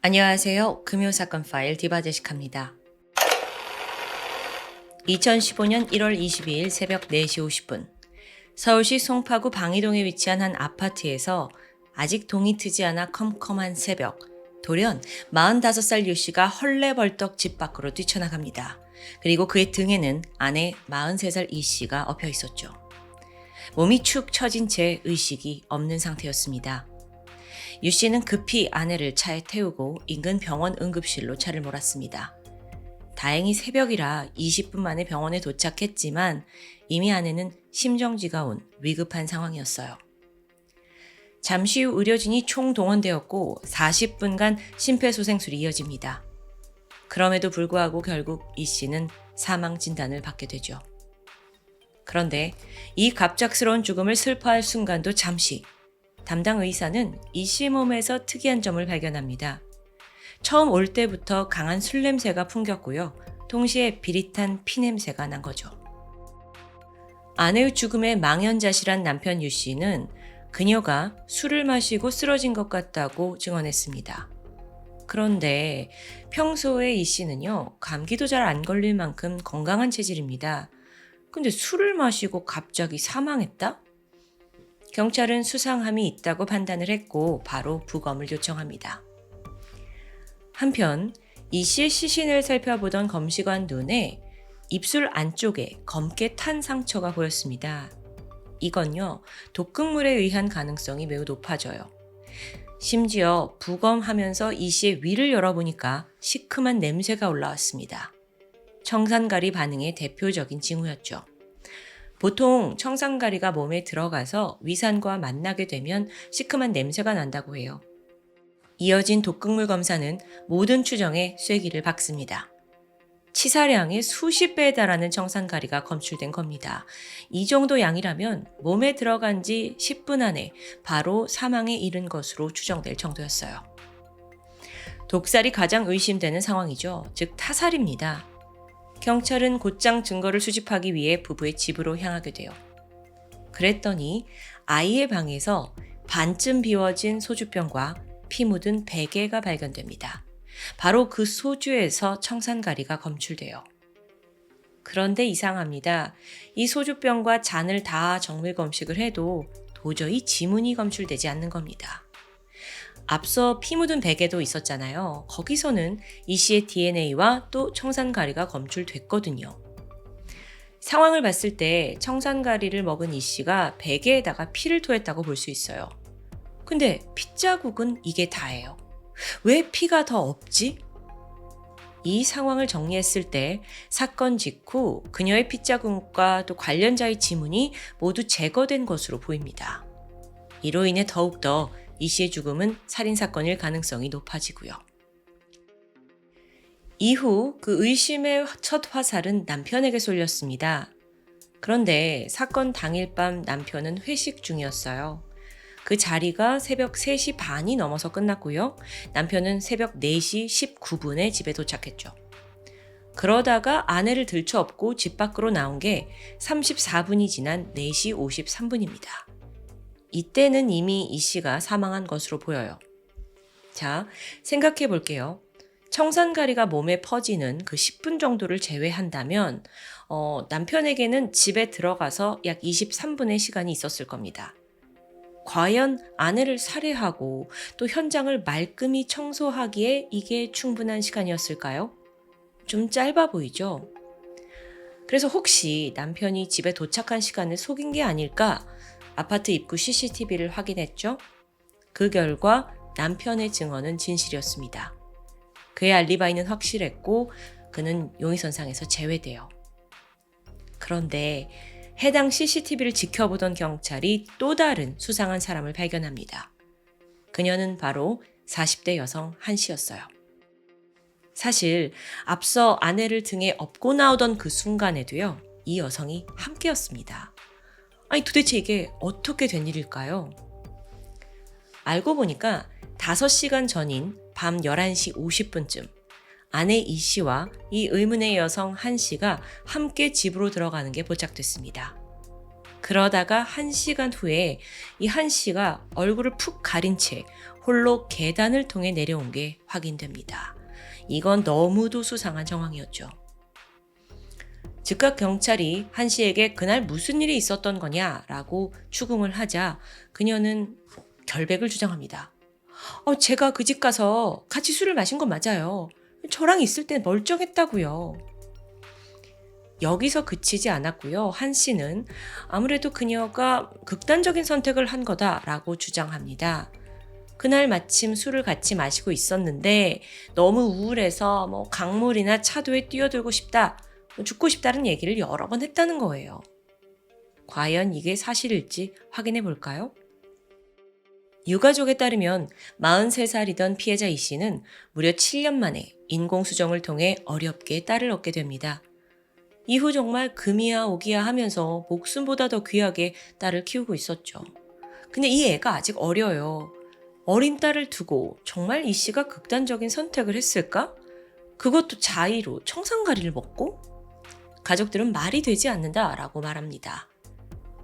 안녕하세요. 금요사건 파일 디바제식합니다. 2015년 1월 22일 새벽 4시 50분 서울시 송파구 방이동에 위치한 한 아파트에서 아직 동이 트지 않아 컴컴한 새벽 돌연 45살 유 씨가 헐레벌떡 집 밖으로 뛰쳐나갑니다. 그리고 그의 등에는 아내 43살 이 씨가 엎여 있었죠. 몸이 축 처진 채 의식이 없는 상태였습니다. 유 씨는 급히 아내를 차에 태우고 인근 병원 응급실로 차를 몰았습니다. 다행히 새벽이라 20분 만에 병원에 도착했지만 이미 아내는 심정지가 온 위급한 상황이었어요. 잠시 후 의료진이 총동원되었고 40분간 심폐소생술이 이어집니다. 그럼에도 불구하고 결국 이 씨는 사망 진단을 받게 되죠. 그런데 이 갑작스러운 죽음을 슬퍼할 순간도 잠시 담당 의사는 이 씨 몸에서 특이한 점을 발견합니다. 처음 올 때부터 강한 술 냄새가 풍겼고요. 동시에 비릿한 피 냄새가 난 거죠. 아내의 죽음에 망연자실한 남편 유 씨는 그녀가 술을 마시고 쓰러진 것 같다고 증언했습니다. 그런데 평소에 이 씨는요, 감기도 잘 안 걸릴 만큼 건강한 체질입니다. 근데 술을 마시고 갑자기 사망했다? 경찰은 수상함이 있다고 판단을 했고 바로 부검을 요청합니다. 한편 이 씨의 시신을 살펴보던 검시관 눈에 입술 안쪽에 검게 탄 상처가 보였습니다. 이건요, 독극물에 의한 가능성이 매우 높아져요. 심지어 부검하면서 이 씨의 위를 열어보니까 시큼한 냄새가 올라왔습니다. 청산가리 반응의 대표적인 징후였죠. 보통 청산가리가 몸에 들어가서 위산과 만나게 되면 시큼한 냄새가 난다고 해요. 이어진 독극물 검사는 모든 추정에 쐐기를 박습니다. 치사량의 수십 배에 달하는 청산가리가 검출된 겁니다. 이 정도 양이라면 몸에 들어간 지 10분 안에 바로 사망에 이른 것으로 추정될 정도였어요. 독살이 가장 의심되는 상황이죠. 즉 타살입니다. 경찰은 곧장 증거를 수집하기 위해 부부의 집으로 향하게 돼요. 그랬더니 아이의 방에서 반쯤 비워진 소주병과 피 묻은 베개가 발견됩니다. 바로 그 소주에서 청산가리가 검출돼요. 그런데 이상합니다. 이 소주병과 잔을 다 정밀 검식을 해도 도저히 지문이 검출되지 않는 겁니다. 앞서 피 묻은 베개도 있었잖아요. 거기서는 이 씨의 DNA와 또 청산가리가 검출됐거든요. 상황을 봤을 때 청산가리를 먹은 이 씨가 베개에다가 피를 토했다고 볼 수 있어요. 근데 핏자국은 이게 다예요. 왜 피가 더 없지? 이 상황을 정리했을 때 사건 직후 그녀의 핏자국과 또 관련자의 지문이 모두 제거된 것으로 보입니다. 이로 인해 더욱더 이 씨의 죽음은 살인사건일 가능성이 높아지고요. 이후 그 의심의 첫 화살은 남편에게 쏠렸습니다. 그런데 사건 당일 밤 남편은 회식 중이었어요. 그 자리가 새벽 3시 반이 넘어서 끝났고요. 남편은 새벽 4시 19분에 집에 도착했죠. 그러다가 아내를 들쳐업고 집 밖으로 나온 게 34분이 지난 4시 53분입니다. 이때는 이미 이 씨가 사망한 것으로 보여요. 자, 생각해 볼게요. 청산가리가 몸에 퍼지는 그 10분 정도를 제외한다면 남편에게는 집에 들어가서 약 23분의 시간이 있었을 겁니다. 과연 아내를 살해하고 또 현장을 말끔히 청소하기에 이게 충분한 시간이었을까요? 좀 짧아 보이죠? 그래서 혹시 남편이 집에 도착한 시간을 속인 게 아닐까? 아파트 입구 CCTV를 확인했죠. 그 결과 남편의 증언은 진실이었습니다. 그의 알리바이는 확실했고 그는 용의선상에서 제외돼요. 그런데 해당 CCTV를 지켜보던 경찰이 또 다른 수상한 사람을 발견합니다. 그녀는 바로 40대 여성 한 씨였어요. 사실 앞서 아내를 등에 업고 나오던 그 순간에도요, 이 여성이 함께였습니다. 아니 도대체 이게 어떻게 된 일일까요? 알고 보니까 5시간 전인 밤 11시 50분쯤 아내 이 씨와 이 의문의 여성 한 씨가 함께 집으로 들어가는 게 포착됐습니다. 그러다가 1시간 후에 이 한 씨가 얼굴을 푹 가린 채 홀로 계단을 통해 내려온 게 확인됩니다. 이건 너무도 수상한 정황이었죠. 즉각 경찰이 한 씨에게 그날 무슨 일이 있었던 거냐라고 추궁을 하자 그녀는 결백을 주장합니다. 제가 그 집 가서 같이 술을 마신 건 맞아요. 저랑 있을 때 멀쩡했다고요. 여기서 그치지 않았고요. 한 씨는 아무래도 그녀가 극단적인 선택을 한 거다라고 주장합니다. 그날 마침 술을 같이 마시고 있었는데 너무 우울해서 강물이나 차도에 뛰어들고 싶다, 죽고 싶다는 얘기를 여러 번 했다는 거예요. 과연 이게 사실일지 확인해 볼까요? 유가족에 따르면 43살이던 피해자 이 씨는 무려 7년 만에 인공수정을 통해 어렵게 딸을 얻게 됩니다. 이후 정말 금이야 오기야 하면서 목숨보다 더 귀하게 딸을 키우고 있었죠. 근데 이 애가 아직 어려요. 어린 딸을 두고 정말 이 씨가 극단적인 선택을 했을까? 그것도 자의로 청산가리를 먹고? 가족들은 말이 되지 않는다라고 말합니다.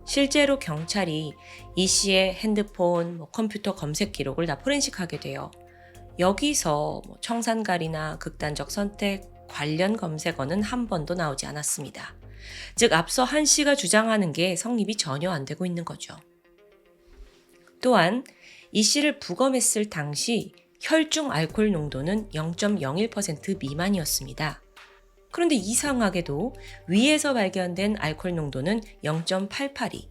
실제로 경찰이 이 씨의 핸드폰, 컴퓨터 검색 기록을 다 포렌식하게 돼요. 여기서 청산가리나 극단적 선택 관련 검색어는 한 번도 나오지 않았습니다. 즉 앞서 한 씨가 주장하는 게 성립이 전혀 안 되고 있는 거죠. 또한 이 씨를 부검했을 당시 혈중 알코올 농도는 0.01% 미만이었습니다. 그런데 이상하게도 위에서 발견된 알코올 농도는 0.882.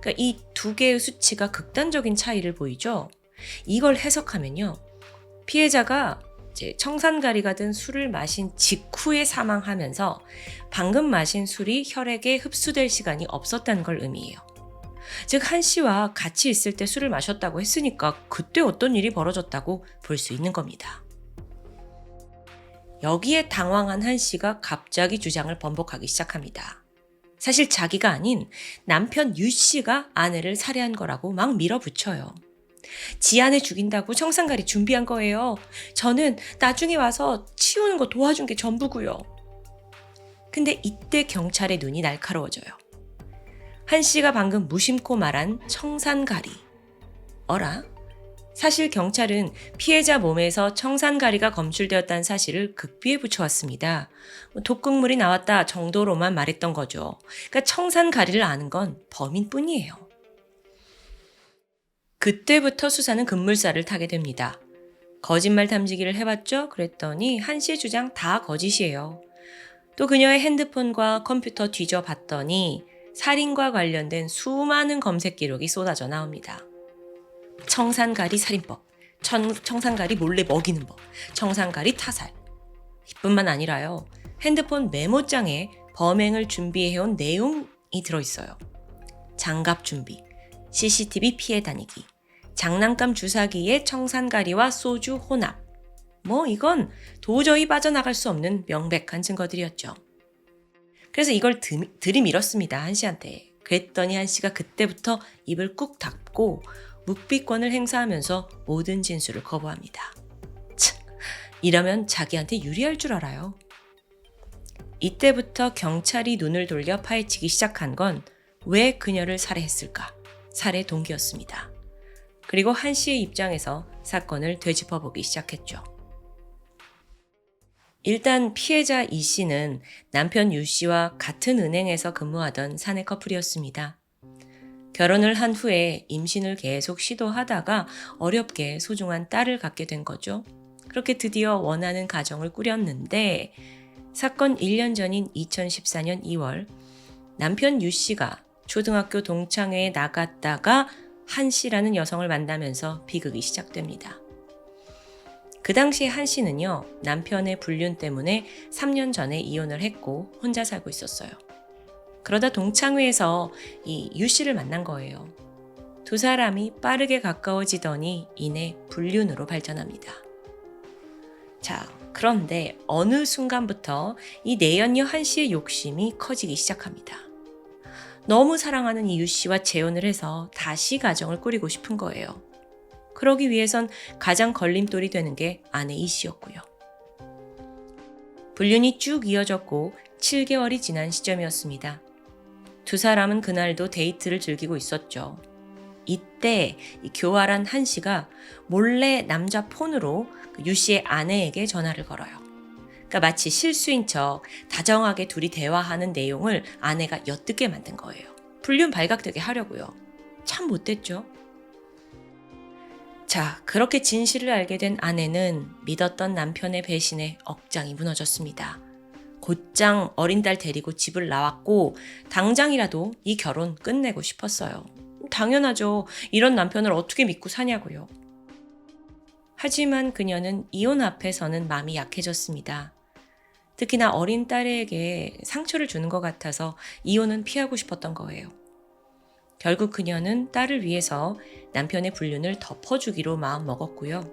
그러니까 이 두 개의 수치가 극단적인 차이를 보이죠. 이걸 해석하면요. 피해자가 이제 청산가리가 든 술을 마신 직후에 사망하면서 방금 마신 술이 혈액에 흡수될 시간이 없었다는 걸 의미해요. 즉 한 씨와 같이 있을 때 술을 마셨다고 했으니까 그때 어떤 일이 벌어졌다고 볼 수 있는 겁니다. 여기에 당황한 한 씨가 갑자기 주장을 번복하기 시작합니다. 사실 자기가 아닌 남편 유 씨가 아내를 살해한 거라고 막 밀어붙여요. 지 아내 죽인다고 청산가리 준비한 거예요. 저는 나중에 와서 치우는 거 도와준 게 전부고요. 근데 이때 경찰의 눈이 날카로워져요. 한 씨가 방금 무심코 말한 청산가리. 어라? 사실 경찰은 피해자 몸에서 청산가리가 검출되었다는 사실을 극비에 붙여왔습니다. 독극물이 나왔다 정도로만 말했던 거죠. 그러니까 청산가리를 아는 건 범인뿐이에요. 그때부터 수사는 급물살을 타게 됩니다. 거짓말 탐지기를 해봤죠? 그랬더니 한 씨의 주장 다 거짓이에요. 또 그녀의 핸드폰과 컴퓨터 뒤져봤더니 살인과 관련된 수많은 검색 기록이 쏟아져 나옵니다. 청산가리 살인법, 청산가리 몰래 먹이는 법, 청산가리 타살. 이뿐만 아니라요. 핸드폰 메모장에 범행을 준비해온 내용이 들어있어요. 장갑 준비, CCTV 피해 다니기, 장난감 주사기에 청산가리와 소주 혼합. 이건 도저히 빠져나갈 수 없는 명백한 증거들이었죠. 그래서 이걸 들이밀었습니다, 한 씨한테. 그랬더니 한 씨가 그때부터 입을 꾹 닫고 묵비권을 행사하면서 모든 진술을 거부합니다. 이러면 자기한테 유리할 줄 알아요. 이때부터 경찰이 눈을 돌려 파헤치기 시작한 건 왜 그녀를 살해했을까? 살해 동기였습니다. 그리고 한 씨의 입장에서 사건을 되짚어보기 시작했죠. 일단 피해자 이 씨는 남편 유 씨와 같은 은행에서 근무하던 사내 커플이었습니다. 결혼을 한 후에 임신을 계속 시도하다가 어렵게 소중한 딸을 갖게 된 거죠. 그렇게 드디어 원하는 가정을 꾸렸는데 사건 1년 전인 2014년 2월 남편 유 씨가 초등학교 동창회에 나갔다가 한 씨라는 여성을 만나면서 비극이 시작됩니다. 그 당시에 한 씨는요, 남편의 불륜 때문에 3년 전에 이혼을 했고 혼자 살고 있었어요. 그러다 동창회에서 이 유 씨를 만난 거예요. 두 사람이 빠르게 가까워지더니 이내 불륜으로 발전합니다. 자, 그런데 어느 순간부터 이 내연녀 한 씨의 욕심이 커지기 시작합니다. 너무 사랑하는 이 유 씨와 재혼을 해서 다시 가정을 꾸리고 싶은 거예요. 그러기 위해선 가장 걸림돌이 되는 게 아내 이 씨였고요. 불륜이 쭉 이어졌고 7개월이 지난 시점이었습니다. 두 사람은 그날도 데이트를 즐기고 있었죠. 이때 이 교활한 한 씨가 몰래 남자 폰으로 유 씨의 아내에게 전화를 걸어요. 그러니까 마치 실수인 척 다정하게 둘이 대화하는 내용을 아내가 엿듣게 만든 거예요. 불륜 발각되게 하려고요. 참 못됐죠. 자, 그렇게 진실을 알게 된 아내는 믿었던 남편의 배신에 억장이 무너졌습니다. 곧장 어린 딸 데리고 집을 나왔고 당장이라도 이 결혼 끝내고 싶었어요. 당연하죠. 이런 남편을 어떻게 믿고 사냐고요. 하지만 그녀는 이혼 앞에서는 마음이 약해졌습니다. 특히나 어린 딸에게 상처를 주는 것 같아서 이혼은 피하고 싶었던 거예요. 결국 그녀는 딸을 위해서 남편의 불륜을 덮어주기로 마음먹었고요.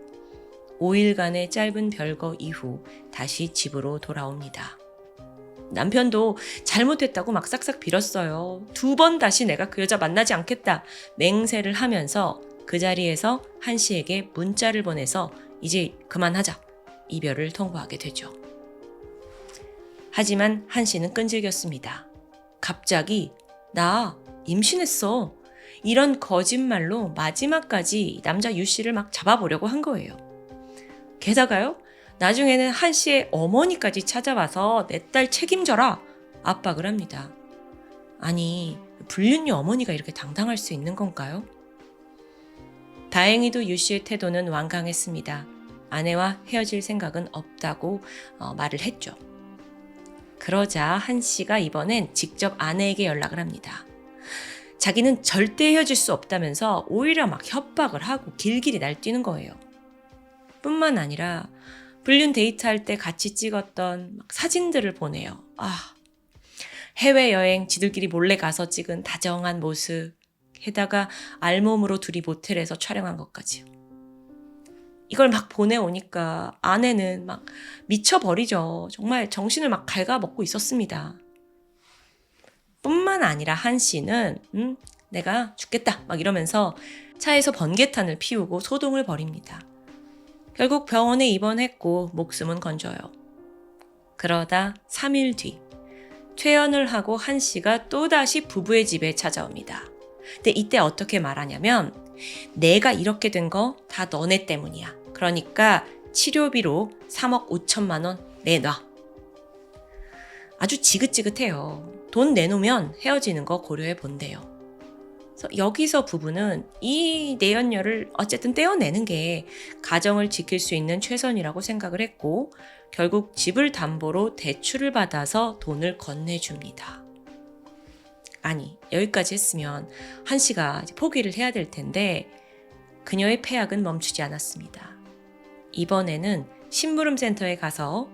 5일간의 짧은 별거 이후 다시 집으로 돌아옵니다. 남편도 잘못했다고 막 싹싹 빌었어요. 2번 다시 내가 그 여자 만나지 않겠다 맹세를 하면서 그 자리에서 한 씨에게 문자를 보내서 이제 그만하자 이별을 통보하게 되죠. 하지만 한 씨는 끈질겼습니다. 갑자기 나 임신했어. 이런 거짓말로 마지막까지 남자 유 씨를 막 잡아보려고 한 거예요. 게다가요. 나중에는 한 씨의 어머니까지 찾아와서 내 딸 책임져라 압박을 합니다. 아니, 불륜녀 어머니가 이렇게 당당할 수 있는 건가요? 다행히도 유 씨의 태도는 완강했습니다. 아내와 헤어질 생각은 없다고 말을 했죠. 그러자 한 씨가 이번엔 직접 아내에게 연락을 합니다. 자기는 절대 헤어질 수 없다면서 오히려 막 협박을 하고 길길이 날뛰는 거예요. 뿐만 아니라 불륜 데이트할 때 같이 찍었던 사진들을 보내요. 해외여행 지들끼리 몰래 가서 찍은 다정한 모습, 게다가 알몸으로 둘이 모텔에서 촬영한 것까지요. 이걸 막 보내오니까 아내는 막 미쳐버리죠. 정말 정신을 막 갉아먹고 있었습니다. 뿐만 아니라 한 씨는 내가 죽겠다 막 이러면서 차에서 번개탄을 피우고 소동을 벌입니다. 결국 병원에 입원했고 목숨은 건져요. 그러다 3일 뒤 퇴원을 하고 한 씨가 또다시 부부의 집에 찾아옵니다. 근데 이때 어떻게 말하냐면 내가 이렇게 된 거 다 너네 때문이야. 그러니까 치료비로 3억 5천만 원 내놔. 아주 지긋지긋해요. 돈 내놓으면 헤어지는 거 고려해 본대요. 그래서 여기서 부부는 이 내연녀를 어쨌든 떼어내는 게 가정을 지킬 수 있는 최선이라고 생각을 했고 결국 집을 담보로 대출을 받아서 돈을 건네줍니다. 아니, 여기까지 했으면 한 씨가 포기를 해야 될 텐데 그녀의 패악은 멈추지 않았습니다. 이번에는 심부름센터에 가서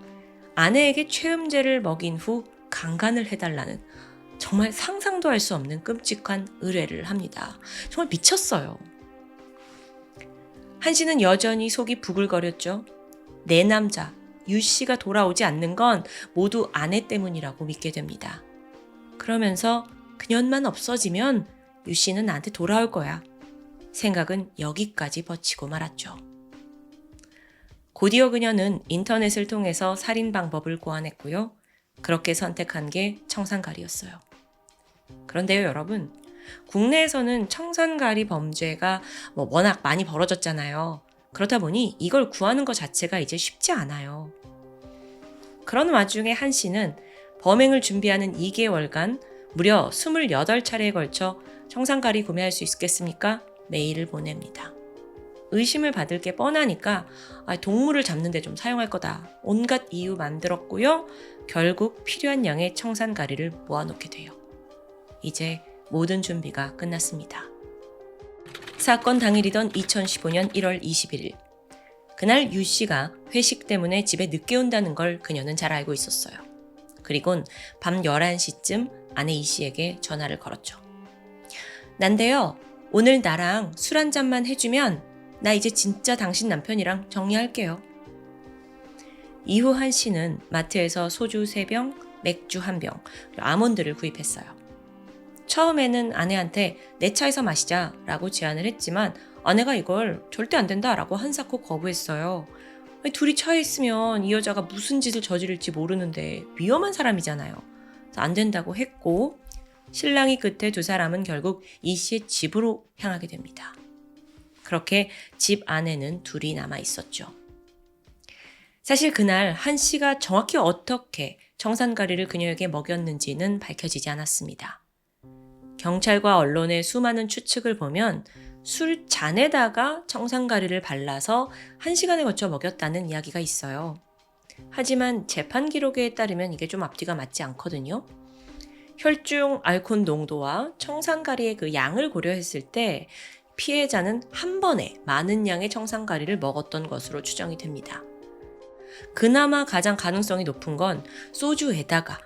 아내에게 최음제를 먹인 후 강간을 해달라는 정말 상상도 할 수 없는 끔찍한 의뢰를 합니다. 정말 미쳤어요. 한 씨는 여전히 속이 부글거렸죠. 내 남자 유 씨가 돌아오지 않는 건 모두 아내 때문이라고 믿게 됩니다. 그러면서 그년만 없어지면 유 씨는 나한테 돌아올 거야. 생각은 여기까지 뻗치고 말았죠. 곧이어 그녀는 인터넷을 통해서 살인 방법을 고안했고요. 그렇게 선택한 게 청산가리였어요. 그런데요, 여러분, 국내에서는 청산가리 범죄가 워낙 많이 벌어졌잖아요. 그렇다 보니 이걸 구하는 것 자체가 이제 쉽지 않아요. 그런 와중에 한 씨는 범행을 준비하는 2개월간 무려 28차례에 걸쳐 청산가리 구매할 수 있겠습니까? 메일을 보냅니다. 의심을 받을 게 뻔하니까 동물을 잡는 데 좀 사용할 거다. 온갖 이유 만들었고요. 결국 필요한 양의 청산가리를 모아놓게 돼요. 이제 모든 준비가 끝났습니다. 사건 당일이던 2015년 1월 21일. 그날 유 씨가 회식 때문에 집에 늦게 온다는 걸 그녀는 잘 알고 있었어요. 그리곤 밤 11시쯤 아내 이 씨에게 전화를 걸었죠. 난데요, 오늘 나랑 술 한 잔만 해주면 나 이제 진짜 당신 남편이랑 정리할게요. 이후 한 씨는 마트에서 소주 3병, 맥주 1병, 그리고 아몬드를 구입했어요. 처음에는 아내한테 내 차에서 마시자 라고 제안을 했지만 아내가 이걸 절대 안 된다 라고 한사코 거부했어요. 둘이 차에 있으면 이 여자가 무슨 짓을 저지를지 모르는데 위험한 사람이잖아요. 안 된다고 했고 실랑이 끝에 두 사람은 결국 이 씨의 집으로 향하게 됩니다. 그렇게 집 안에는 둘이 남아 있었죠. 사실 그날 한 씨가 정확히 어떻게 청산가리를 그녀에게 먹였는지는 밝혀지지 않았습니다. 경찰과 언론의 수많은 추측을 보면 술잔에다가 청산가리를 발라서 1시간에 걸쳐 먹였다는 이야기가 있어요. 하지만 재판 기록에 따르면 이게 좀 앞뒤가 맞지 않거든요. 혈중 알코올 농도와 청산가리의 그 양을 고려했을 때 피해자는 한 번에 많은 양의 청산가리를 먹었던 것으로 추정이 됩니다. 그나마 가장 가능성이 높은 건 소주에다가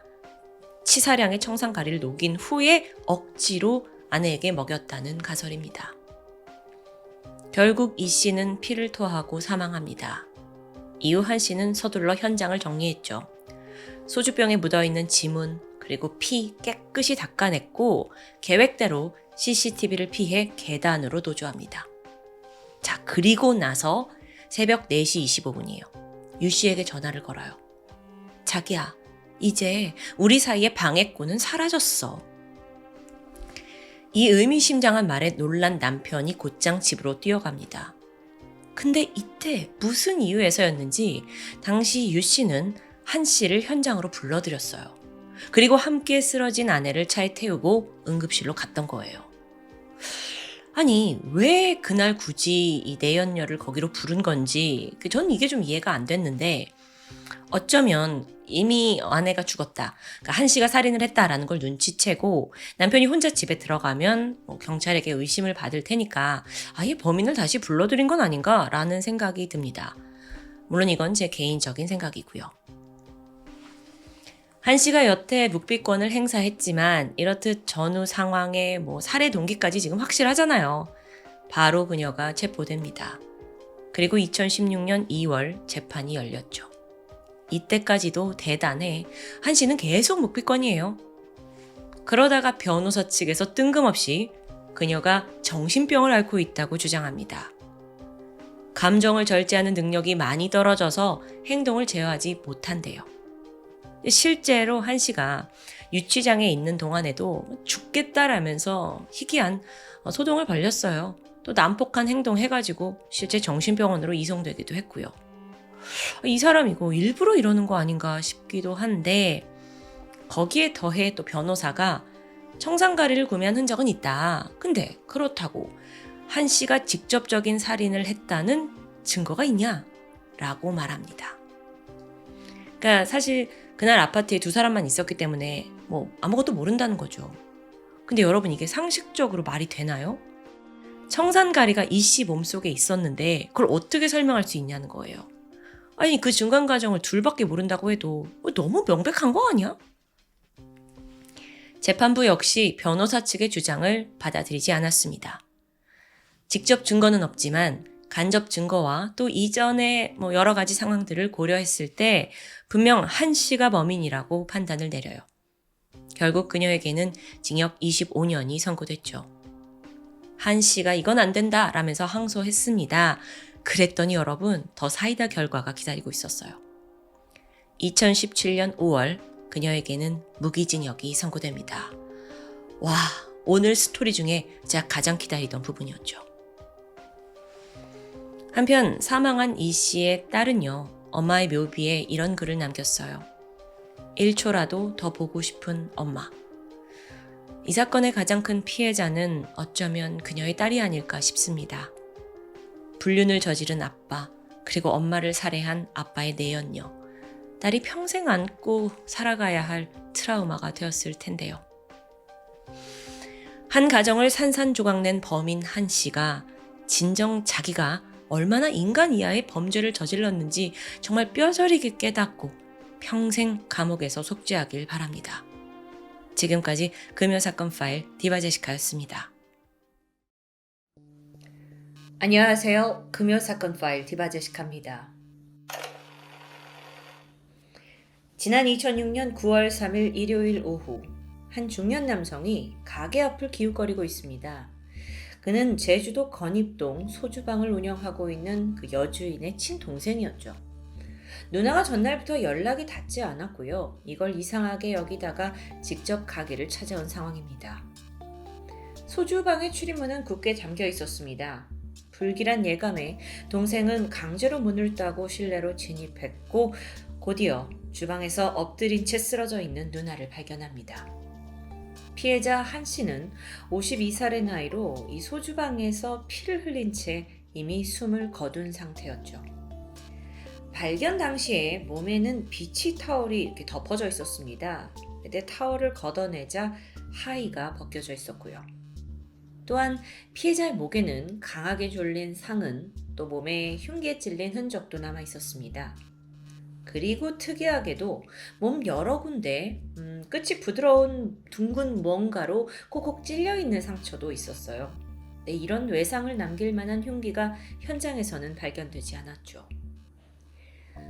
치사량의 청산가리를 녹인 후에 억지로 아내에게 먹였다는 가설입니다. 결국 이 씨는 피를 토하고 사망합니다. 이후 한 씨는 서둘러 현장을 정리했죠. 소주병에 묻어있는 지문 그리고 피 깨끗이 닦아냈고 계획대로 CCTV를 피해 계단으로 도주합니다. 자, 그리고 나서 새벽 4시 25분이에요. 유 씨에게 전화를 걸어요. 자기야, 이제 우리 사이의 방해꾼은 사라졌어. 이 의미심장한 말에 놀란 남편이 곧장 집으로 뛰어갑니다. 근데 이때 무슨 이유에서였는지 당시 유 씨는 한 씨를 현장으로 불러들였어요. 그리고 함께 쓰러진 아내를 차에 태우고 응급실로 갔던 거예요. 아니, 왜 그날 굳이 이 내연녀를 거기로 부른 건지 전 이게 좀 이해가 안 됐는데 어쩌면 이미 아내가 죽었다. 그러니까 한 씨가 살인을 했다라는 걸 눈치채고 남편이 혼자 집에 들어가면 경찰에게 의심을 받을 테니까 아예 범인을 다시 불러들인 건 아닌가라는 생각이 듭니다. 물론 이건 제 개인적인 생각이고요. 한 씨가 여태 묵비권을 행사했지만 이렇듯 전후 상황에 살해 동기까지 지금 확실하잖아요. 바로 그녀가 체포됩니다. 그리고 2016년 2월 재판이 열렸죠. 이때까지도 대단해. 한 씨는 계속 묵비권이에요. 그러다가 변호사 측에서 뜬금없이 그녀가 정신병을 앓고 있다고 주장합니다. 감정을 절제하는 능력이 많이 떨어져서 행동을 제어하지 못한대요. 실제로 한 씨가 유치장에 있는 동안에도 죽겠다라면서 희귀한 소동을 벌였어요. 또 난폭한 행동 해가지고 실제 정신병원으로 이송되기도 했고요. 이 사람 이거 일부러 이러는 거 아닌가 싶기도 한데 거기에 더해 또 변호사가 청산가리를 구매한 흔적은 있다. 근데 그렇다고 한 씨가 직접적인 살인을 했다는 증거가 있냐? 라고 말합니다. 그러니까 사실 그날 아파트에 두 사람만 있었기 때문에 아무것도 모른다는 거죠. 근데 여러분 이게 상식적으로 말이 되나요? 청산가리가 이 씨 몸속에 있었는데 그걸 어떻게 설명할 수 있냐는 거예요. 아니 그 중간 과정을 둘밖에 모른다고 해도 너무 명백한 거 아니야? 재판부 역시 변호사 측의 주장을 받아들이지 않았습니다. 직접 증거는 없지만 간접 증거와 또 이전의 여러 가지 상황들을 고려했을 때 분명 한 씨가 범인이라고 판단을 내려요. 결국 그녀에게는 징역 25년이 선고됐죠. 한 씨가 이건 안 된다 라면서 항소했습니다. 그랬더니 여러분 더 사이다 결과가 기다리고 있었어요. 2017년 5월 그녀에게는 무기징역이 선고됩니다. 와, 오늘 스토리 중에 제가 가장 기다리던 부분이었죠. 한편 사망한 이 씨의 딸은요, 엄마의 묘비에 이런 글을 남겼어요. 1초라도 더 보고 싶은 엄마. 이 사건의 가장 큰 피해자는 어쩌면 그녀의 딸이 아닐까 싶습니다. 불륜을 저지른 아빠, 그리고 엄마를 살해한 아빠의 내연녀. 딸이 평생 안고 살아가야 할 트라우마가 되었을 텐데요. 한 가정을 산산조각낸 범인 한 씨가 진정 자기가 얼마나 인간 이하의 범죄를 저질렀는지 정말 뼈저리게 깨닫고 평생 감옥에서 속죄하길 바랍니다. 지금까지 금요사건 파일 디바제시카였습니다. 안녕하세요. 금요사건 파일 디바제시카입니다. 지난 2006년 9월 3일 일요일 오후 한 중년 남성이 가게 앞을 기웃거리고 있습니다. 그는 제주도 건입동 소주방을 운영하고 있는 그 여주인의 친동생이었죠. 누나가 전날부터 연락이 닿지 않았고요. 이걸 이상하게 여기다가 직접 가게를 찾아온 상황입니다. 소주방의 출입문은 굳게 잠겨 있었습니다. 불길한 예감에 동생은 강제로 문을 따고 실내로 진입했고 곧이어 주방에서 엎드린 채 쓰러져 있는 누나를 발견합니다. 피해자 한 씨는 52살의 나이로 이 소주방에서 피를 흘린 채 이미 숨을 거둔 상태였죠. 발견 당시에 몸에는 비치 타올이 이렇게 덮어져 있었습니다. 근데 타올을 걷어내자 하의가 벗겨져 있었고요. 또한 피해자의 목에는 강하게 졸린 상흔, 또 몸에 흉기에 찔린 흔적도 남아 있었습니다. 그리고 특이하게도 몸 여러 군데 끝이 부드러운 둥근 뭔가로 콕콕 찔려 있는 상처도 있었어요. 네, 이런 외상을 남길 만한 흉기가 현장에서는 발견되지 않았죠.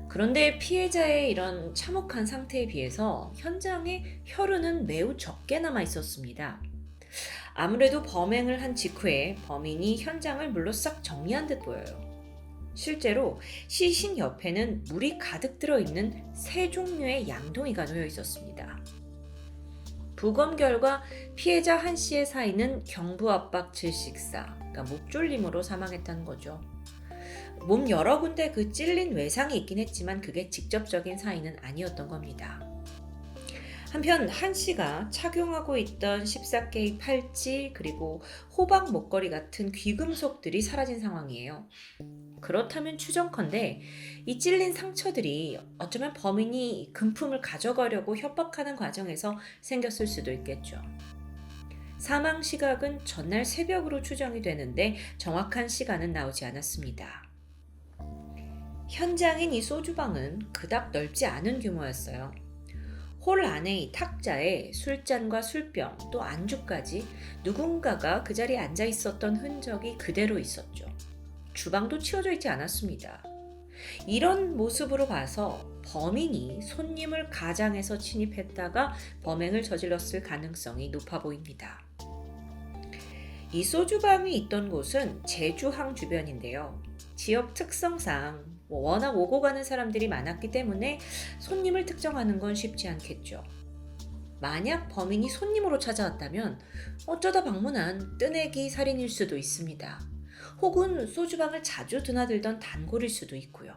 그런데 피해자의 이런 참혹한 상태에 비해서 현장에 혈흔은 매우 적게 남아 있었습니다. 아무래도 범행을 한 직후에 범인이 현장을 물로 싹 정리한 듯 보여요. 실제로 시신 옆에는 물이 가득 들어있는 세 종류의 양동이가 놓여 있었습니다. 부검 결과 피해자 한 씨의 사인은 경부압박 질식사, 그러니까 목졸림으로 사망했다는 거죠. 몸 여러 군데 그 찔린 외상이 있긴 했지만 그게 직접적인 사인은 아니었던 겁니다. 한편 한 씨가 착용하고 있던 14K 팔찌 그리고 호박 목걸이 같은 귀금속들이 사라진 상황이에요. 그렇다면 추정컨대 이 찔린 상처들이 어쩌면 범인이 금품을 가져가려고 협박하는 과정에서 생겼을 수도 있겠죠. 사망 시각은 전날 새벽으로 추정이 되는데 정확한 시간은 나오지 않았습니다. 현장인 이 소주방은 그닥 넓지 않은 규모였어요. 홀 안에 이 탁자에 술잔과 술병 또 안주까지 누군가가 그 자리에 앉아 있었던 흔적이 그대로 있었죠. 주방도 치워져 있지 않았습니다. 이런 모습으로 봐서 범인이 손님을 가장해서 침입했다가 범행을 저질렀을 가능성이 높아 보입니다. 이 소주방이 있던 곳은 제주항 주변인데요. 지역 특성상 워낙 오고 가는 사람들이 많았기 때문에 손님을 특정하는 건 쉽지 않겠죠. 만약 범인이 손님으로 찾아왔다면 어쩌다 방문한 뜨내기 살인일 수도 있습니다. 혹은 소주방을 자주 드나들던 단골일 수도 있고요.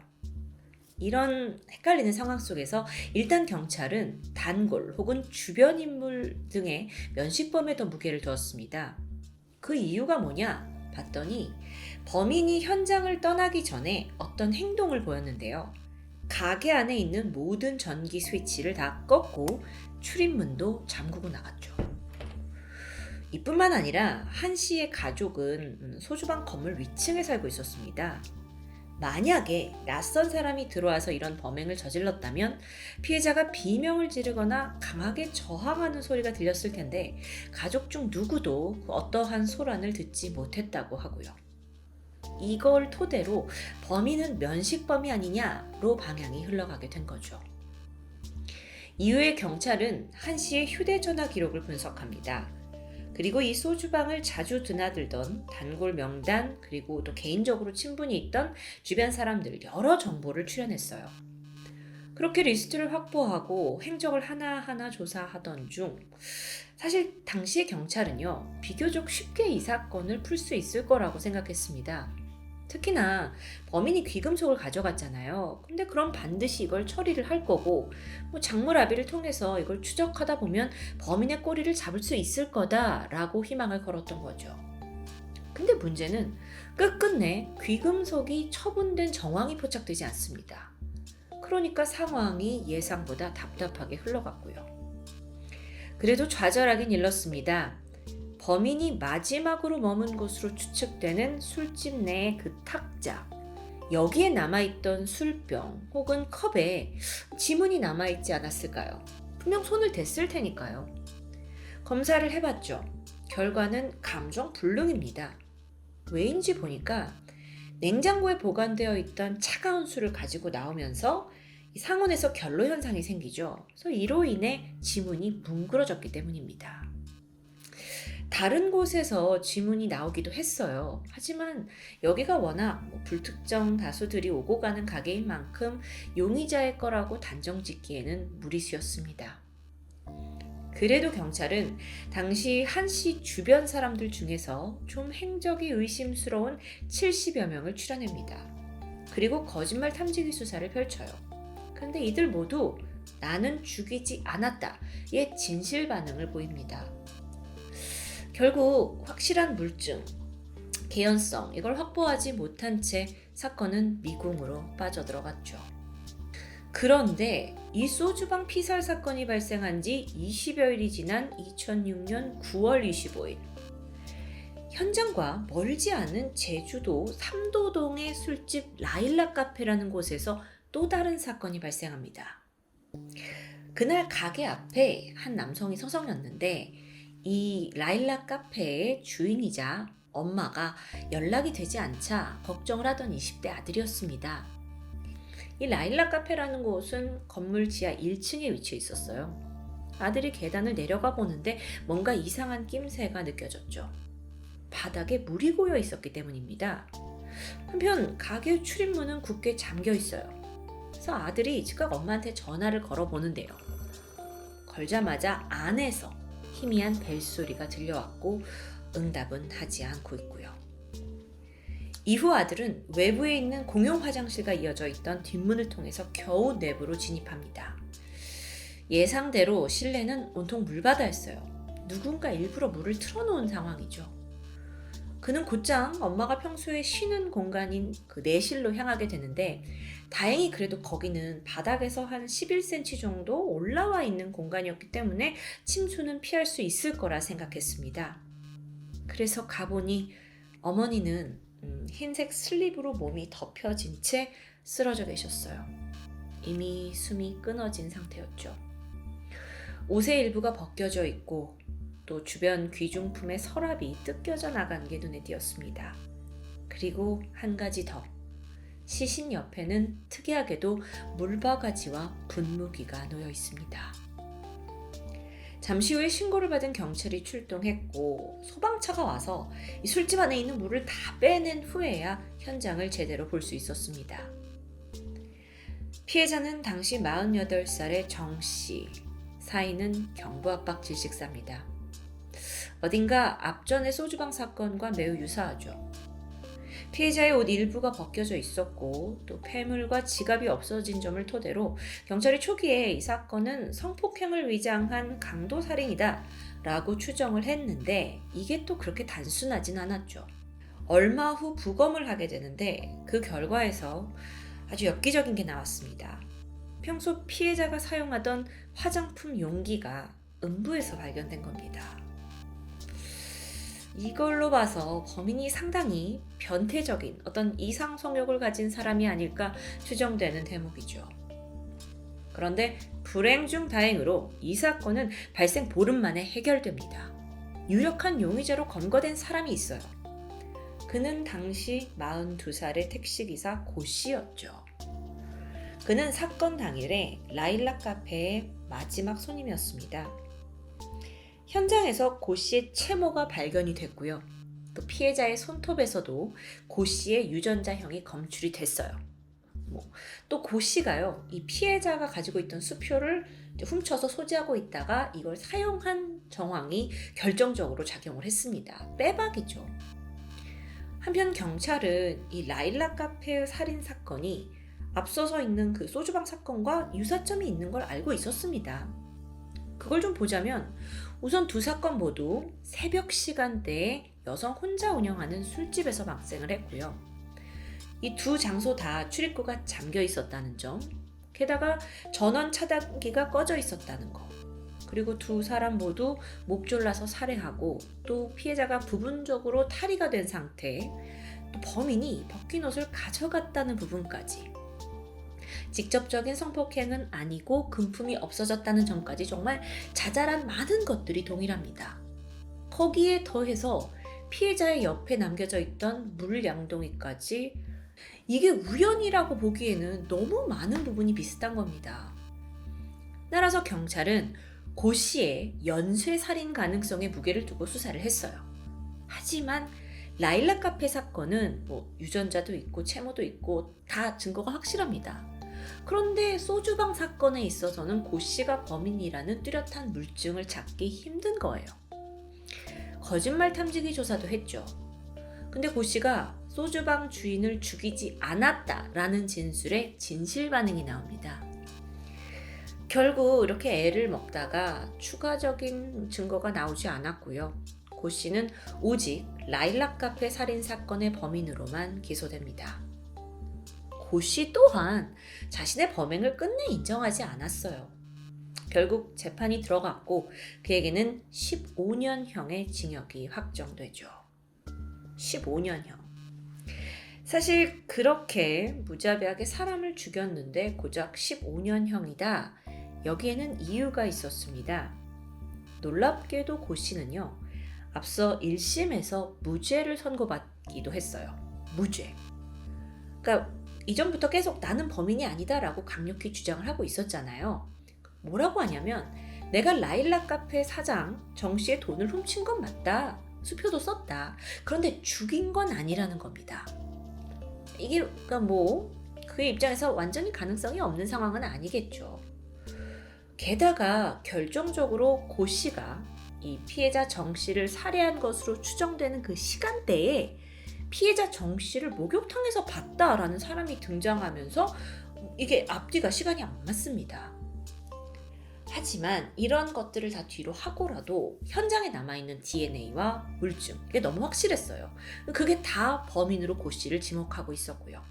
이런 헷갈리는 상황 속에서 일단 경찰은 단골 혹은 주변 인물 등의 면식범에 더 무게를 두었습니다. 그 이유가 뭐냐? 봤더니 범인이 현장을 떠나기 전에 어떤 행동을 보였는데요. 가게 안에 있는 모든 전기 스위치를 다 껐고 출입문도 잠그고 나갔죠. 이뿐만 아니라 한 씨의 가족은 소주방 건물 위층에 살고 있었습니다. 만약에 낯선 사람이 들어와서 이런 범행을 저질렀다면 피해자가 비명을 지르거나 강하게 저항하는 소리가 들렸을 텐데 가족 중 누구도 어떠한 소란을 듣지 못했다고 하고요. 이걸 토대로 범인은 면식범이 아니냐로 방향이 흘러가게 된 거죠. 이후에 경찰은 한 씨의 휴대전화 기록을 분석합니다. 그리고 이 소주방을 자주 드나들던 단골 명단 그리고 또 개인적으로 친분이 있던 주변 사람들 여러 정보를 추려냈어요. 그렇게 리스트를 확보하고 행적을 하나하나 조사하던 중 사실 당시의 경찰은요 비교적 쉽게 이 사건을 풀 수 있을 거라고 생각했습니다. 특히나 범인이 귀금속을 가져갔잖아요. 근데 그럼 반드시 이걸 처리를 할 거고 장물아비를 통해서 이걸 추적하다 보면 범인의 꼬리를 잡을 수 있을 거다라고 희망을 걸었던 거죠. 근데 문제는 끝끝내 귀금속이 처분된 정황이 포착되지 않습니다. 그러니까 상황이 예상보다 답답하게 흘러갔고요. 그래도 좌절하긴 일렀습니다. 범인이 마지막으로 머문 곳으로 추측되는 술집 내의 그 탁자, 여기에 남아있던 술병 혹은 컵에 지문이 남아있지 않았을까요? 분명 손을 댔을 테니까요. 검사를 해봤죠. 결과는 감정 불능입니다. 왜인지 보니까 냉장고에 보관되어 있던 차가운 술을 가지고 나오면서 상온에서 결로 현상이 생기죠. 그래서 이로 인해 지문이 뭉그러졌기 때문입니다. 다른 곳에서 지문이 나오기도 했어요. 하지만 여기가 워낙 불특정 다수들이 오고 가는 가게인 만큼 용의자의 거라고 단정 짓기에는 무리수였습니다. 그래도 경찰은 당시 한 씨 주변 사람들 중에서 좀 행적이 의심스러운 70여 명을 추려냅니다. 그리고 거짓말 탐지기 수사를 펼쳐요. 근데 이들 모두 나는 죽이지 않았다의 진실 반응을 보입니다. 결국 확실한 물증, 개연성 이걸 확보하지 못한 채 사건은 미궁으로 빠져들어갔죠. 그런데 이 소주방 피살 사건이 발생한 지 20여일이 지난 2006년 9월 25일 현장과 멀지 않은 제주도 삼도동의 술집 라일락 카페라는 곳에서 또 다른 사건이 발생합니다. 그날 가게 앞에 한 남성이 서성였는데 이 라일락 카페의 주인이자 엄마가 연락이 되지 않자 걱정을 하던 20대 아들이었습니다. 이 라일락 카페라는 곳은 건물 지하 1층에 위치해 있었어요. 아들이 계단을 내려가 보는데 뭔가 이상한 낌새가 느껴졌죠. 바닥에 물이 고여 있었기 때문입니다. 한편 가게 출입문은 굳게 잠겨 있어요. 그래서 아들이 즉각 엄마한테 전화를 걸어보는데요. 걸자마자 안에서 희미한 벨소리가 들려왔고 응답은 하지 않고 있고요. 이후 아들은 외부에 있는 공용 화장실과 이어져 있던 뒷문을 통해서 겨우 내부로 진입합니다. 예상대로 실내는 온통 물바다였어요. 누군가 일부러 물을 틀어놓은 상황이죠. 그는 곧장 엄마가 평소에 쉬는 공간인 그 내실로 향하게 되는데 다행히 그래도 거기는 바닥에서 한 11cm 정도 올라와 있는 공간이었기 때문에 침수는 피할 수 있을 거라 생각했습니다. 그래서 가보니 어머니는 흰색 슬립으로 몸이 덮여진 채 쓰러져 계셨어요. 이미 숨이 끊어진 상태였죠. 옷의 일부가 벗겨져 있고 또 주변 귀중품의 서랍이 뜯겨져 나간 게 눈에 띄었습니다. 그리고 한 가지 더. 시신 옆에는 특이하게도 물바가지와 분무기가 놓여 있습니다. 잠시 후에 신고를 받은 경찰이 출동했고 소방차가 와서 이 술집 안에 있는 물을 다 빼낸 후에야 현장을 제대로 볼 수 있었습니다. 피해자는 당시 48살의 정씨, 사인은 경부압박 질식사입니다. 어딘가 앞전의 소주방 사건과 매우 유사하죠. 피해자의 옷 일부가 벗겨져 있었고 또 폐물과 지갑이 없어진 점을 토대로 경찰이 초기에 이 사건은 성폭행을 위장한 강도살인이다 라고 추정을 했는데 이게 또 그렇게 단순하진 않았죠. 얼마 후 부검을 하게 되는데 그 결과에서 아주 엽기적인 게 나왔습니다. 평소 피해자가 사용하던 화장품 용기가 음부에서 발견된 겁니다. 이걸로 봐서 범인이 상당히 변태적인 어떤 이상 성욕을 가진 사람이 아닐까 추정되는 대목이죠. 그런데 불행 중 다행으로 이 사건은 발생 보름 만에 해결됩니다. 유력한 용의자로 검거된 사람이 있어요. 그는 당시 42살의 택시기사 고 씨였죠. 그는 사건 당일에 라일락 카페의 마지막 손님이었습니다. 현장에서 고 씨의 채모가 발견이 됐고요. 또 피해자의 손톱에서도 고 씨의 유전자형이 검출이 됐어요. 또 고 씨가요, 이 피해자가 가지고 있던 수표를 훔쳐서 소지하고 있다가 이걸 사용한 정황이 결정적으로 작용을 했습니다. 빼박이죠. 한편 경찰은 이 라일락 카페의 살인 사건이 앞서서 있는 그 소주방 사건과 유사점이 있는 걸 알고 있었습니다. 그걸 좀 보자면 우선 두 사건 모두 새벽 시간대에 여성 혼자 운영하는 술집에서 발생을 했고요. 이 두 장소 다 출입구가 잠겨 있었다는 점, 게다가 전원 차단기가 꺼져 있었다는 거, 그리고 두 사람 모두 목 졸라서 살해하고 또 피해자가 부분적으로 탈의가 된 상태, 또 범인이 벗긴 옷을 가져갔다는 부분까지 직접적인 성폭행은 아니고 금품이 없어졌다는 점까지 정말 자잘한 많은 것들이 동일합니다. 거기에 더해서 피해자의 옆에 남겨져 있던 물 양동이까지 이게 우연이라고 보기에는 너무 많은 부분이 비슷한 겁니다. 따라서 경찰은 고 씨의 연쇄살인 가능성에 무게를 두고 수사를 했어요. 하지만 라일락 카페 사건은 유전자도 있고 채모도 있고 다 증거가 확실합니다. 그런데 소주방 사건에 있어서는 고 씨가 범인이라는 뚜렷한 물증을 찾기 힘든 거예요. 거짓말 탐지기 조사도 했죠. 근데 고 씨가 소주방 주인을 죽이지 않았다라는 진술에 진실 반응이 나옵니다. 결국 이렇게 애를 먹다가 추가적인 증거가 나오지 않았고요. 고 씨는 오직 라일락 카페 살인 사건의 범인으로만 기소됩니다. 고 씨 또한 자신의 범행을 끝내 인정하지 않았어요. 결국 재판이 들어갔고 그에게는 15년형의 징역이 확정되죠. 15년형. 사실 그렇게 무자비하게 사람을 죽였는데 고작 15년형이다. 여기에는 이유가 있었습니다. 놀랍게도 고 씨는요, 앞서 1심에서 무죄를 선고받기도 했어요. 무죄. 그러니까 이전부터 계속 나는 범인이 아니다라고 강력히 주장을 하고 있었잖아요. 뭐라고 하냐면 내가 라일락 카페 사장 정 씨의 돈을 훔친 건 맞다. 수표도 썼다. 그런데 죽인 건 아니라는 겁니다. 이게 그러니까 그의 입장에서 완전히 가능성이 없는 상황은 아니겠죠. 게다가 결정적으로 고 씨가 이 피해자 정 씨를 살해한 것으로 추정되는 그 시간대에 피해자 정 씨를 목욕탕에서 봤다라는 사람이 등장하면서 이게 앞뒤가 시간이 안 맞습니다. 하지만 이런 것들을 다 뒤로 하고라도 현장에 남아있는 DNA와 물증, 이게 너무 확실했어요. 그게 다 범인으로 고 씨를 지목하고 있었고요.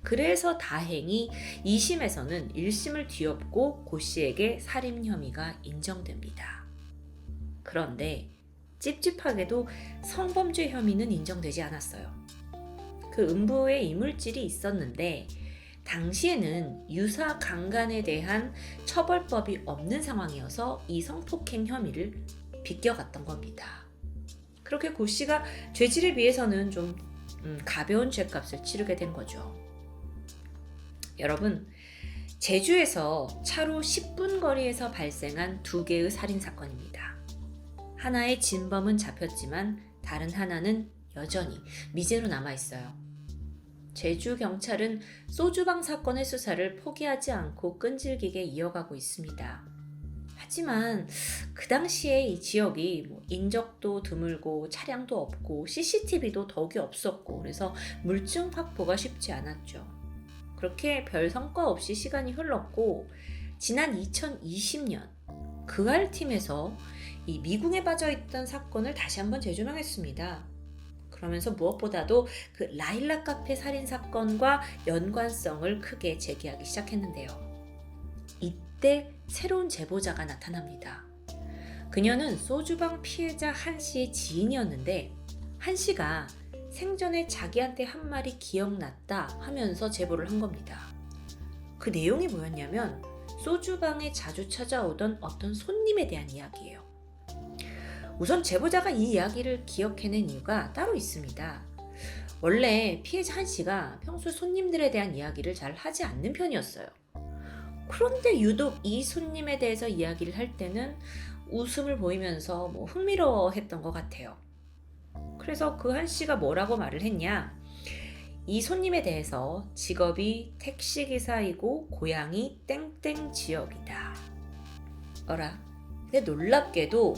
그래서 다행히 2심에서는 1심을 뒤엎고 고 씨에게 살인 혐의가 인정됩니다. 그런데 찝찝하게도 성범죄 혐의는 인정되지 않았어요. 그 음부에 이물질이 있었는데 당시에는 유사 강간에 대한 처벌법이 없는 상황이어서 이 성폭행 혐의를 비껴갔던 겁니다. 그렇게 고 씨가 죄질에 비해서는 좀 가벼운 죄값을 치르게 된 거죠. 여러분, 제주에서 차로 10분 거리에서 발생한 2개의 살인사건입니다. 하나의 진범은 잡혔지만 다른 하나는 여전히 미제로 남아있어요. 제주 경찰은 소주방 사건의 수사를 포기하지 않고 끈질기게 이어가고 있습니다. 하지만 그 당시에 이 지역이 인적도 드물고 차량도 없고 CCTV도 더욱이 없었고 그래서 물증 확보가 쉽지 않았죠. 그렇게 별 성과 없이 시간이 흘렀고 지난 2020년 그알팀에서 이 미궁에 빠져있던 사건을 다시 한번 재조명했습니다. 그러면서 무엇보다도 그 라일락 카페 살인 사건과 연관성을 크게 제기하기 시작했는데요. 이때 새로운 제보자가 나타납니다. 그녀는 소주방 피해자 한 씨의 지인이었는데 한 씨가 생전에 자기한테 한 말이 기억났다 하면서 제보를 한 겁니다. 그 내용이 뭐였냐면 소주방에 자주 찾아오던 어떤 손님에 대한 이야기예요. 우선 제보자가 이 이야기를 기억해낸 이유가 따로 있습니다. 원래 피해자 한 씨가 평소 손님들에 대한 이야기를 잘 하지 않는 편이었어요. 그런데 유독 이 손님에 대해서 이야기를 할 때는 웃음을 보이면서 흥미로워했던 것 같아요. 그래서 그 한 씨가 뭐라고 말을 했냐? 이 손님에 대해서 직업이 택시기사이고 고향이 땡땡 지역이다. 근데 놀랍게도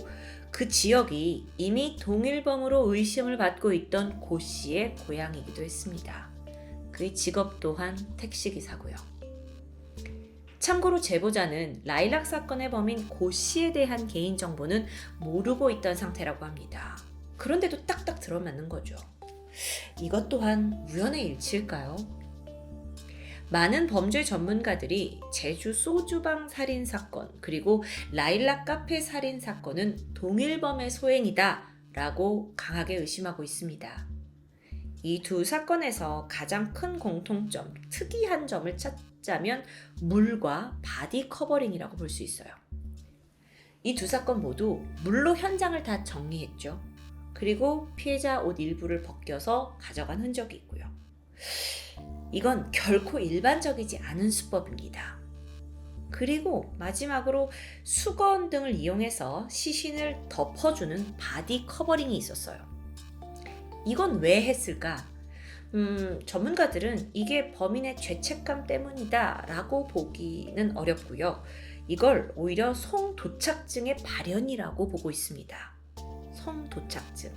그 지역이 이미 동일범으로 의심을 받고 있던 고 씨의 고향이기도 했습니다. 그의 직업 또한 택시기사고요. 참고로 제보자는 라일락 사건의 범인 고 씨에 대한 개인정보는 모르고 있던 상태라고 합니다. 그런데도 딱딱 들어맞는 거죠. 이것 또한 우연의 일치일까요? 많은 범죄 전문가들이 제주 소주방 살인 사건 그리고 라일락 카페 살인 사건은 동일범의 소행이다 라고 강하게 의심하고 있습니다. 이 두 사건에서 가장 큰 공통점, 특이한 점을 찾자면 물과 바디 커버링이라고 볼 수 있어요. 이 두 사건 모두 물로 현장을 다 정리했죠. 그리고 피해자 옷 일부를 벗겨서 가져간 흔적이 있고요. 이건 결코 일반적이지 않은 수법입니다. 그리고 마지막으로 수건 등을 이용해서 시신을 덮어주는 바디 커버링이 있었어요. 이건 왜 했을까? 전문가들은 이게 범인의 죄책감 때문이다 라고 보기는 어렵고요. 이걸 오히려 성도착증의 발현이라고 보고 있습니다. 성도착증.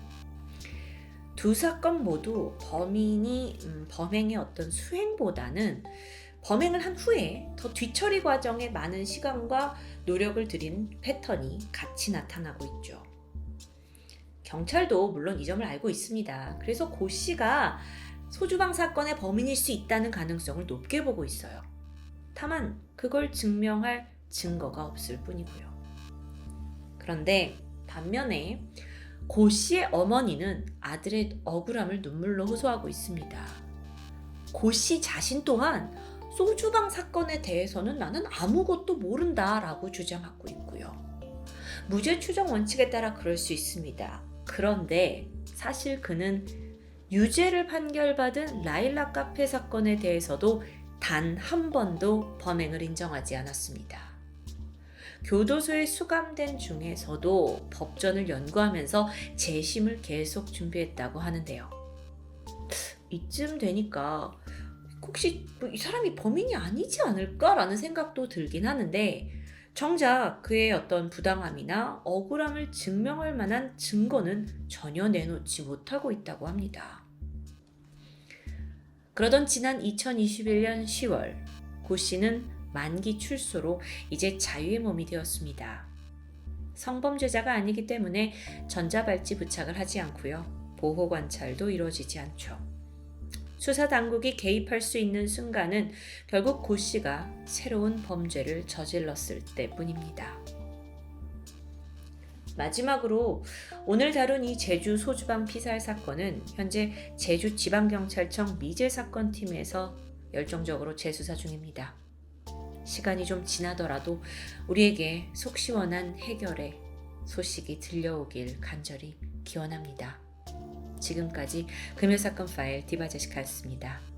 두 사건 모두 범인이 범행의 어떤 수행보다는 범행을 한 후에 더 뒤처리 과정에 많은 시간과 노력을 들인 패턴이 같이 나타나고 있죠. 경찰도 물론 이 점을 알고 있습니다. 그래서 고 씨가 소주방 사건의 범인일 수 있다는 가능성을 높게 보고 있어요. 다만 그걸 증명할 증거가 없을 뿐이고요. 그런데 반면에 고 씨의 어머니는 아들의 억울함을 눈물로 호소하고 있습니다. 고 씨 자신 또한 소주방 사건에 대해서는 나는 아무것도 모른다 라고 주장하고 있고요. 무죄 추정 원칙에 따라 그럴 수 있습니다. 그런데 사실 그는 유죄를 판결받은 라일락 카페 사건에 대해서도 단 한 번도 범행을 인정하지 않았습니다. 교도소에 수감된 중에서도 법전을 연구하면서 재심을 계속 준비했다고 하는데요. 이쯤 되니까 혹시 이 사람이 범인이 아니지 않을까라는 생각도 들긴 하는데 정작 그의 어떤 부당함이나 억울함을 증명할 만한 증거는 전혀 내놓지 못하고 있다고 합니다. 그러던 지난 2021년 10월 고 씨는 만기 출소로 이제 자유의 몸이 되었습니다. 성범죄자가 아니기 때문에 전자발찌 부착을 하지 않고요. 보호 관찰도 이루어지지 않죠. 수사 당국이 개입할 수 있는 순간은 결국 고 씨가 새로운 범죄를 저질렀을 때뿐입니다. 마지막으로 오늘 다룬 이 제주 소주방 피살 사건은 현재 제주지방경찰청 미제사건팀에서 열정적으로 재수사 중입니다. 시간이 좀 지나더라도 우리에게 속 시원한 해결의 소식이 들려오길 간절히 기원합니다. 지금까지 금요사건 파일 디바제시카였습니다.